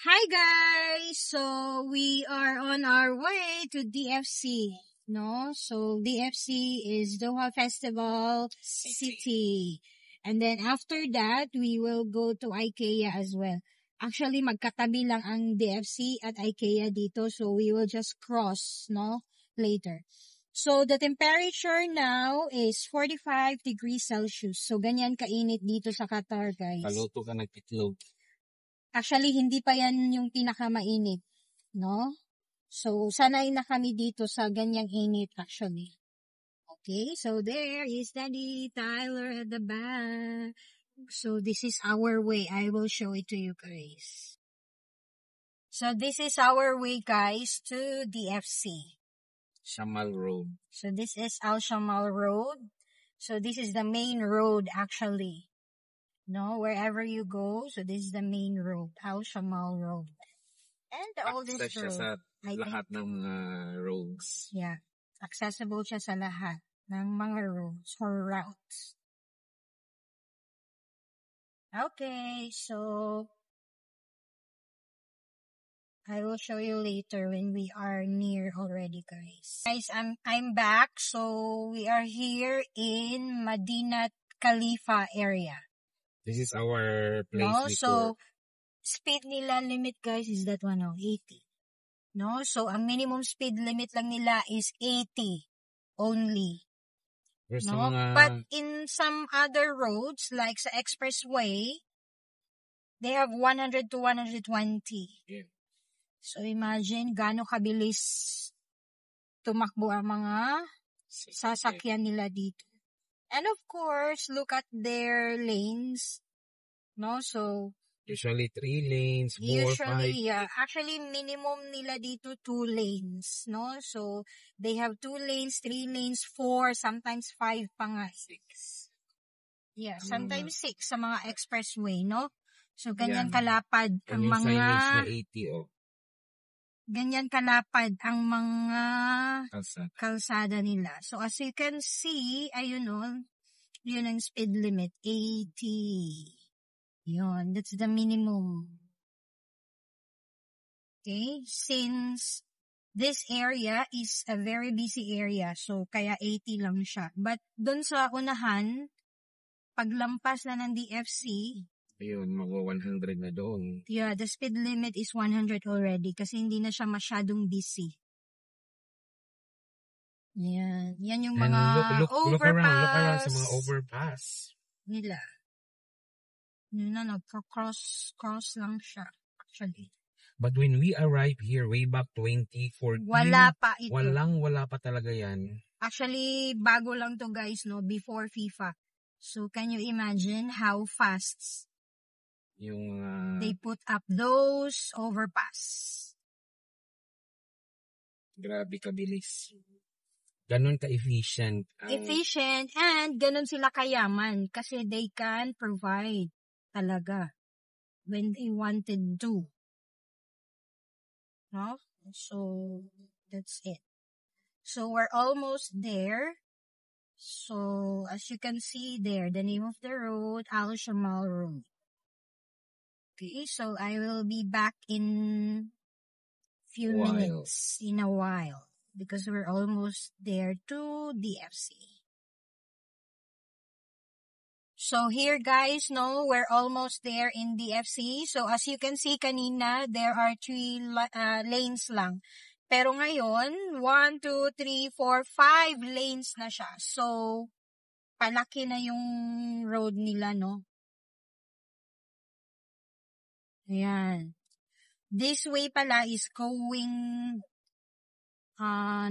Hi guys! So, we are on our way to DFC, no? So, DFC is Doha Festival City. And then after that, we will go to IKEA as well. Actually, magkatabi lang ang DFC at IKEA dito. So, we will just cross, no? Later. So, the temperature now is 45 degrees Celsius. So, ganyan kainit dito sa Qatar, guys. Paluto ka nagpitlog. Actually, hindi pa yan yung pinakamainit, no? So, sanay na kami dito sa ganyang init actually. Okay, so there is Daddy Tyler at the back. So, this is our way. I will show it to you guys. So, this is our way, guys, to DFC. Shamal Road. So, this is Al Shamal Road. So, this is the main road actually. No, wherever you go, so this is the main road, Al Shamal Road. And the oldest Access siya road. sa lahat ng roads. Yeah, accessible siya sa lahat ng mga roads or routes. Okay, so I will show you later when we are near already, guys. Guys, I'm back. So we are here in Madinat Khalifa area. This is our place No, before. so speed nila limit, guys, is that one, 80. No, so ang minimum speed limit lang nila is 80 only. No, but in some other roads like sa expressway, they have 100 to 120. Yeah. So imagine gaano kabilis tumakbo ang mga sasakyan nila dito. And of course, look at their lanes. No, so usually 3 lanes, 4, 5. Yeah. Actually, minimum nila dito 2 lanes, no? So, they have 2 lanes, 3 lanes, 4, sometimes 5 pa nga. 6. Yeah, sometimes 6 sa mga expressway, no? So, ganyan Yeah. kalapad ang yung mga... signage na 80, oh. Ganyan kalapad ang mga kalsada nila. So, as you can see, ayun o, yun ang speed limit, 80. Yun, that's the minimum. Okay, since this area is a very busy area, so kaya 80 lang siya. But dun sa unahan, paglampas na ng DFC, ayun, magwa 100 na doon. Yeah, the speed limit is 100 already kasi hindi na siya masyadong busy. Yan. Yan yung mga look around sa mga overpass nila. Yun na, nagka-cross lang siya, actually. But when we arrived here way back 2014, wala pa ito. Wala pa talaga yan. Actually, bago lang to, guys, no, before FIFA. So, can you imagine how fast yung they put up those overpass? Grabe kabilis. Ganon ka-efficient. Efficient and ganon sila kayaman kasi they can provide talaga when they wanted to. No? So, that's it. So, we're almost there. So, as you can see there, the name of the road, Al Shamal Road. Okay, so I will be back in few minutes, in a while, because we're almost there to DFC. So here, guys, no, we're almost there in DFC. So as you can see kanina, there are 3 lanes lang. Pero ngayon, 1, 2, 3, 4, 5 lanes na siya. So, palaki na yung road nila, no? Ayan. This way pala is going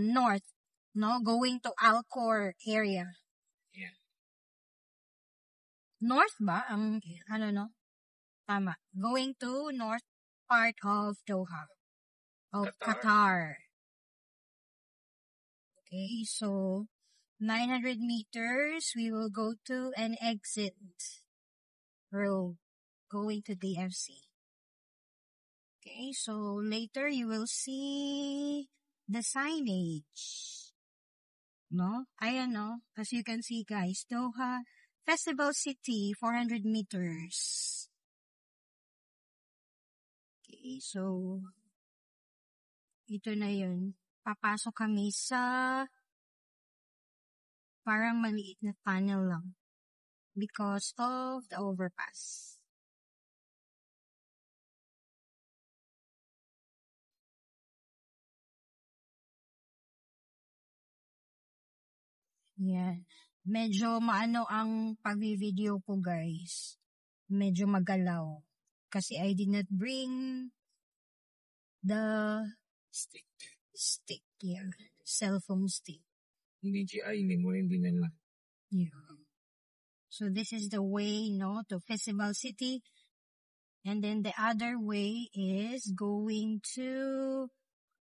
north, no? Going to Alcor area. Yeah. North ba? No? Tama. Going to north part of Doha. Of Qatar. Okay, so 900 meters, we will go to an exit road going to DFC. Okay, so later you will see the signage. No? Ayan, no? As you can see, guys, Doha Festival City, 400 meters. Okay, so ito na yun. Papasok kami sa parang maliit na tunnel lang because of the overpass. Yeah. Medyo maano ang pag-video ko, guys. Medyo magalaw. Kasi I did not bring the stick here. Cellphone stick. DJI, hindi mo rin dinala. Yeah. So this is the way, no, to Festival City. And then the other way is going to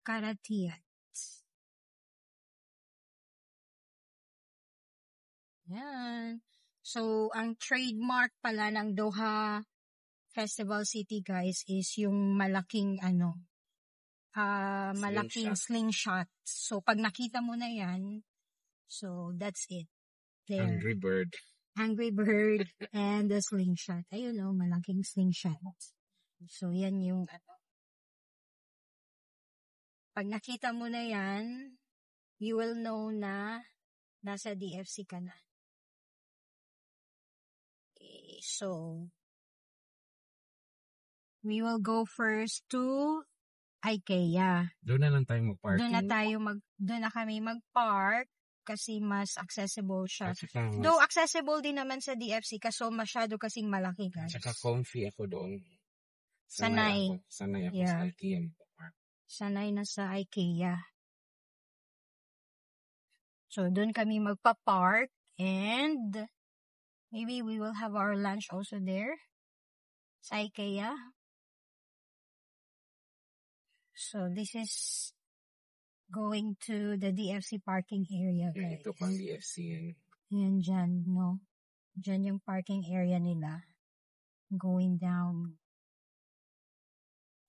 Karatiat. Yan. So, ang trademark pala ng Doha Festival City, guys, is yung malaking malaking slingshot. So, pag nakita mo na yan, so that's it. There. Angry Bird and the slingshot. Ayun malaking slingshot. So, yan yung pag nakita mo na yan, you will know na nasa DFC ka na. Okay, so we will go first to IKEA. Doon na lang tayo mag-park. Doon na kami mag-park kasi mas accessible siya. Mas, though accessible din naman sa DFC kaso masyado kasing malaki, guys. Saka comfy ako doon. Sanay ako yeah. Sa IKEA. Sanay na sa IKEA. So, doon kami magpa-park and maybe we will have our lunch also there sa IKEA. So, this is going to the DFC parking area. Yeah, ito pang DFC yan. Yan dyan, no? Dyan yung parking area nila. Going down.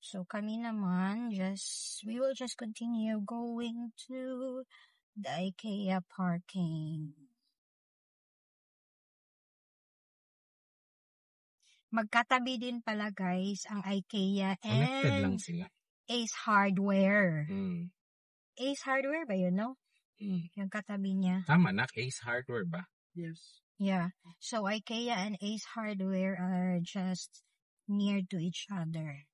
So, kami naman, we will just continue going to the IKEA parking. Magkatabi din pala, guys, ang IKEA Connected lang and sila. Ace Hardware. Mm. Ace Hardware ba yun, no? Yung katabi niya. Tama na, Ace Hardware ba? Yes. Yeah. So, IKEA and Ace Hardware are just near to each other.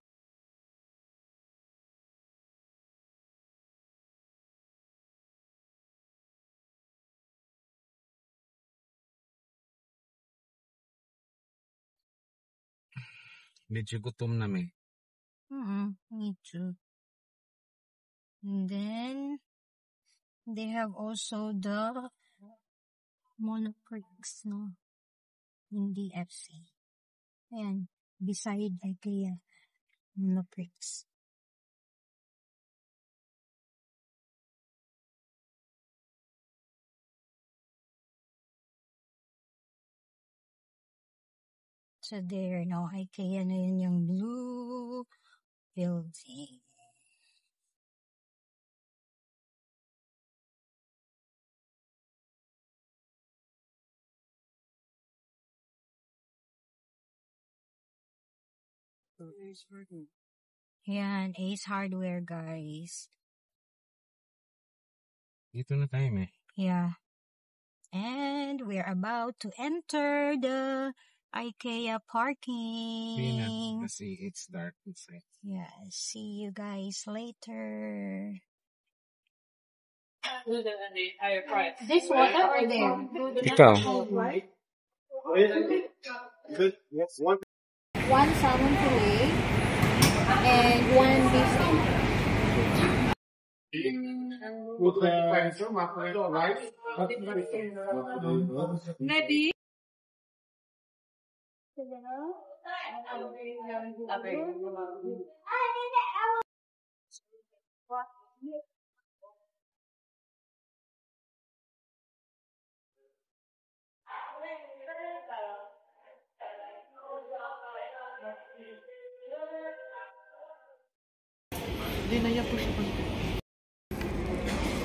Medyo gutom na may. Me too. And then, they have also the Monoprix, no? In DFC. Ayan, beside IKEA, Monoprix. So there, no, IKEA na yun yung blue building. Yan, Ace Hardware, guys. Dito na tayo, may. Yeah. And we're about to enter the IKEA parking. Kasi it's dark inside. Yeah, see you guys later. This water or there? Ikaw. Good. Yes. One salmon fillet and one beef steak. With rice. Maybe.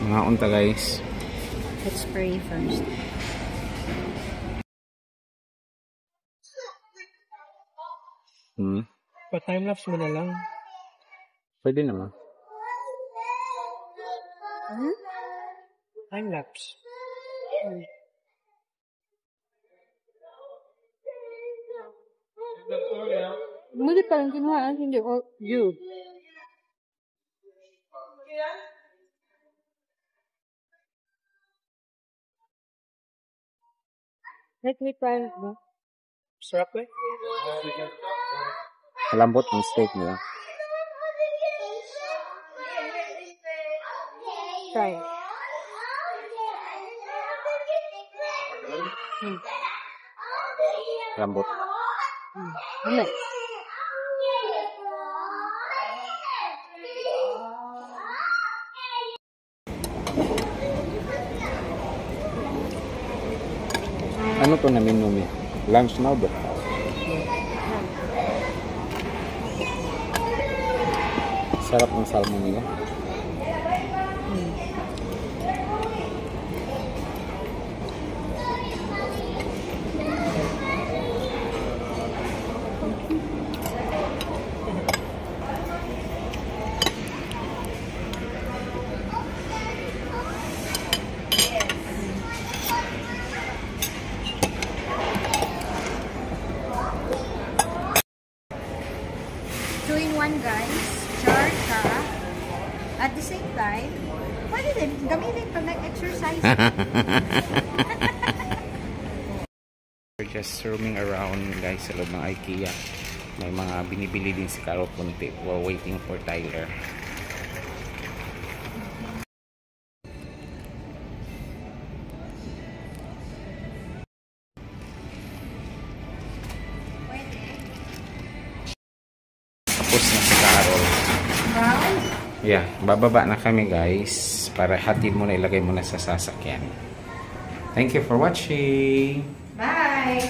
Mga unta, guys. Let's pray first. Pa-timelapse mo na lang. Pwede naman. Time lapse. Muli pa lang kinuha, hindi or you. Let me try it ba? Sarap eh. Malambot ang steak nila. Try it. Lambot. Ano? Ano to na menu mi? Lunch now ba? Sarap ng salmon nila. Two-in-one guys, jar ka. At the same time, pwede din gamitin pag nag-exercise. We're just roaming around guys sa loob ng IKEA. May mga binibili din si Carol Punti while waiting for Tyler. Tapos na si Carol. Yeah, bababa na kami guys para hatid mo na, ilagay mo na sa sasakyan. Thank you for watching. Bye!